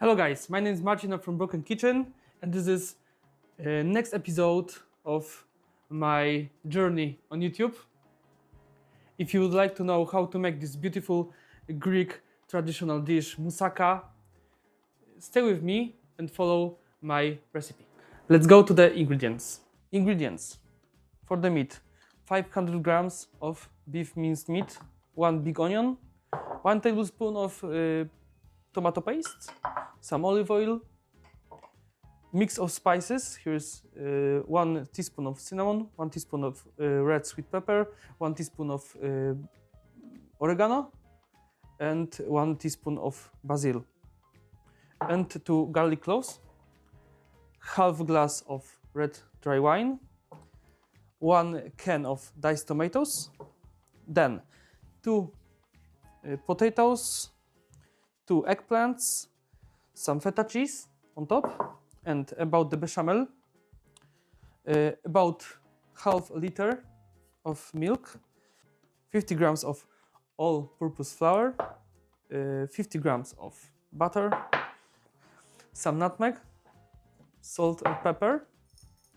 Hello guys, my name is Marcin from Broken Kitchen and this is next episode of my journey on YouTube. If you would like to know how to make this beautiful Greek traditional dish Musaka, stay with me and follow my recipe. Let's go to the ingredients. Ingredients for the meat: 500 grams of beef minced meat, 1 big onion, 1 tablespoon of tomato paste, some olive oil, mix of spices. Here's 1 teaspoon of cinnamon, 1 teaspoon of red sweet pepper, 1 teaspoon of oregano, and 1 teaspoon of basil, and 2 garlic cloves, half glass of red dry wine, 1 can of diced tomatoes, then 2 potatoes, 2 eggplants, some feta cheese on top, and about the bechamel, about half a liter of milk, 50 grams of all-purpose flour, 50 grams of butter, some nutmeg, salt and pepper,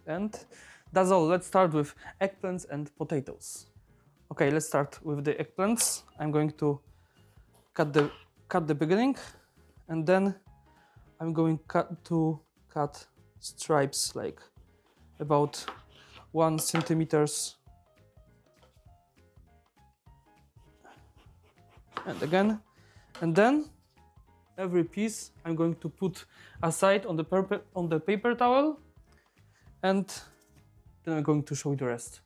and that's all. Let's start with eggplants and potatoes. Okay, let's start with the eggplants. I'm going to cut the beginning, and then I'm going to cut stripes like about 1 centimeters, and again, and then every piece I'm going to put aside on the paper towel, and then I'm going to show you the rest.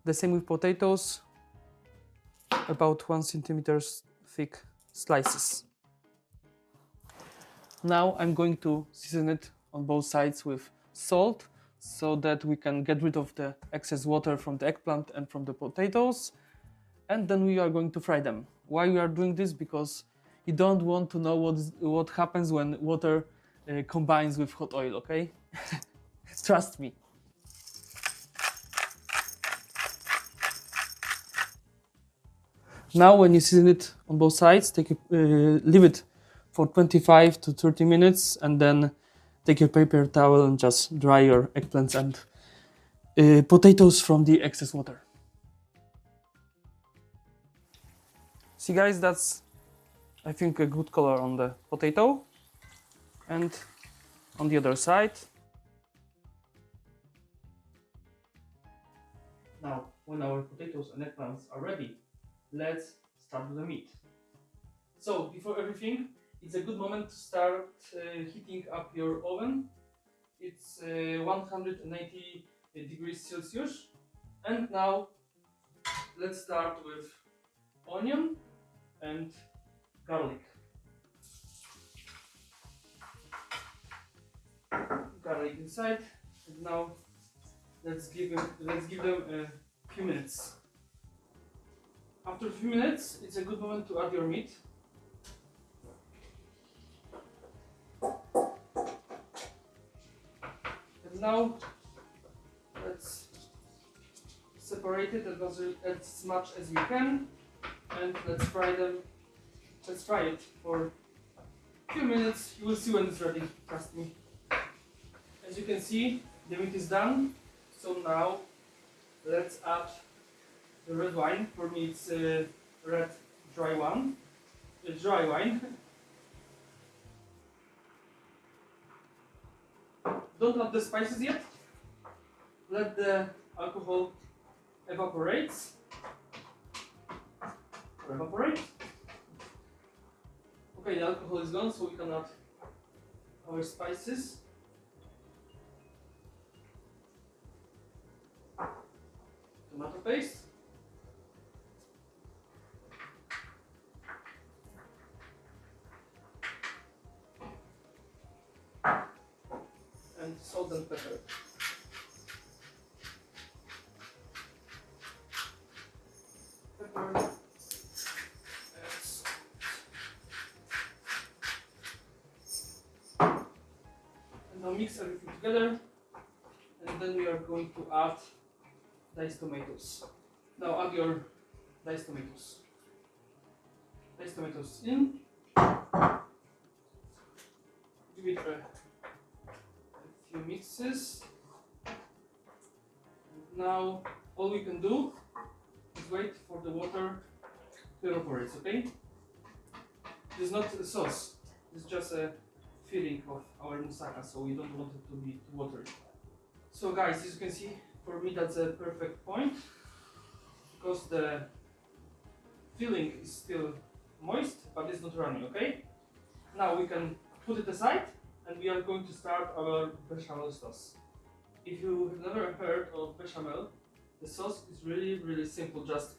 The same with potatoes, about 1 centimeters thick slices. Now I'm going to season it on both sides with salt so that we can get rid of the excess water from the eggplant and from the potatoes, and then we are going to fry them. Why we are doing this? Because you don't want to know what happens when water combines with hot oil, okay? Trust me. Now when you season it on both sides, leave it for 25 to 30 minutes, and then take your paper towel and just dry your eggplants and potatoes from the excess water. See guys, that's, I think, a good color on the potato. And on the other side. Now, when our potatoes and eggplants are ready, let's start with the meat. So, before everything, it's a good moment to start heating up your oven. It's 190 degrees Celsius. And now, let's start with onion and garlic. Garlic inside, and now let's give them a few minutes. After a few minutes, it's a good moment to add your meat. And now let's separate it as much as we can, and let's fry them. Let's fry it for a few minutes. You will see when it's ready, trust me. As you can see, the meat is done. So now let's add the red wine. For me, it's red dry wine. Dry wine. Don't add the spices yet. Let the alcohol evaporate. Okay, the alcohol is gone, so we can add our spices. Tomato paste. And salt and pepper. And now mix everything together, and then we are going to add diced tomatoes. Now add your diced tomatoes. Diced tomatoes in. pieces. Now all we can do is wait for the water to evaporate, okay? This is not a sauce, it's just a filling of our moussaka, so we don't want it to be too watery. So guys, as you can see, for me that's a perfect point, because the filling is still moist, but it's not running, okay? Now we can put it aside, and we are going to start our bechamel sauce. If you have never heard of bechamel, the sauce is really simple, just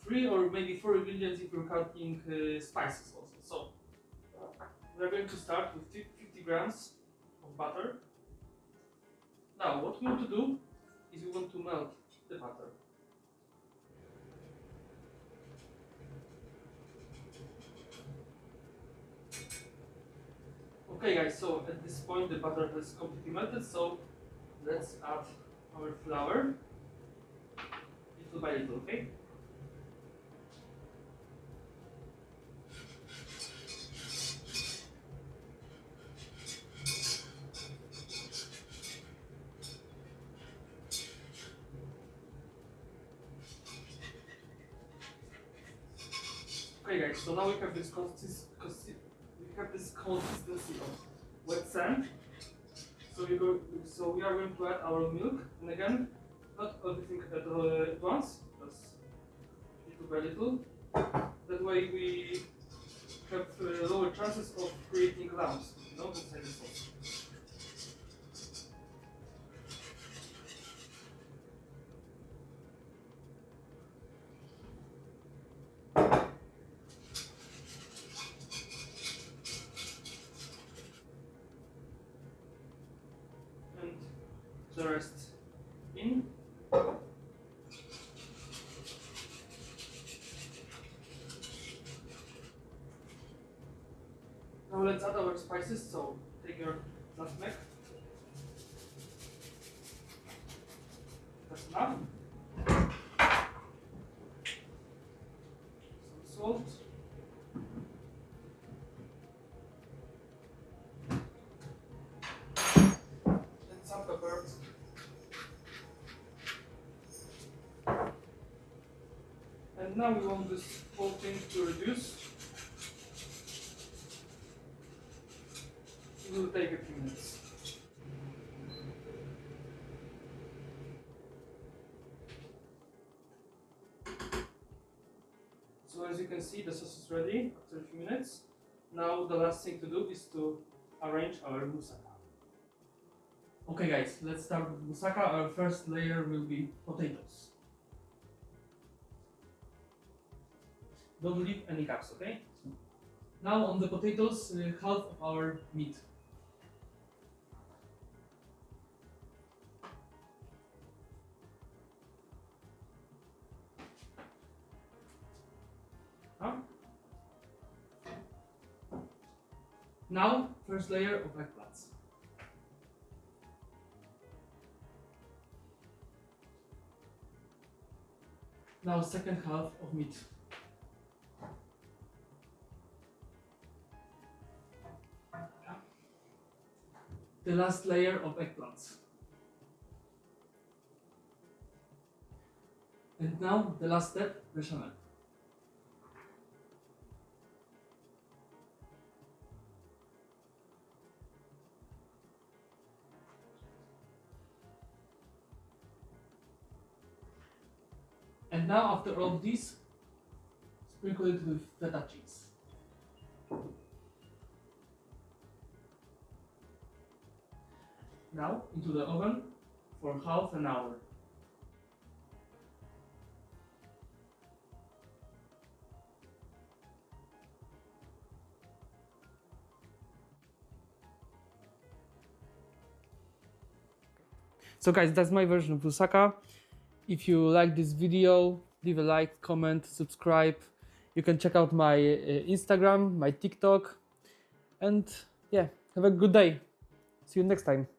3 or maybe 4 ingredients if you're counting spices also. So we are going to start with 50 grams of butter. Now what we want to do is we want to melt the butter. Okay guys, so at this point the butter has completely melted, so let's add our flour little by little, okay? Okay guys, so now we have this consistency of wet sand. So we are going to add our milk, and again, not everything at once, just little by little. That way we have lower chances of creating lumps, inside the sauce. And the rest in. Now let's add our spices, so take your nutmeg. That's enough. Some salt. And some pepper. And now we want this whole thing to reduce. It will take a few minutes. So as you can see, the sauce is ready after a few minutes. Now the last thing to do is to arrange our moussaka. Okay guys, let's start with moussaka. Our first layer will be potatoes. Don't leave any gaps, okay? Now on the potatoes, half of our meat. Now, first layer of eggplants. Now, second half of meat. The last layer of eggplants. And now, the last step, bechamel. And now, after all of this, sprinkle it with feta cheese. Now, into the oven for half an hour. So guys, that's my version of moussaka. If you like this video, leave a like, comment, subscribe. You can check out my Instagram, my TikTok, and yeah, have a good day. See you next time.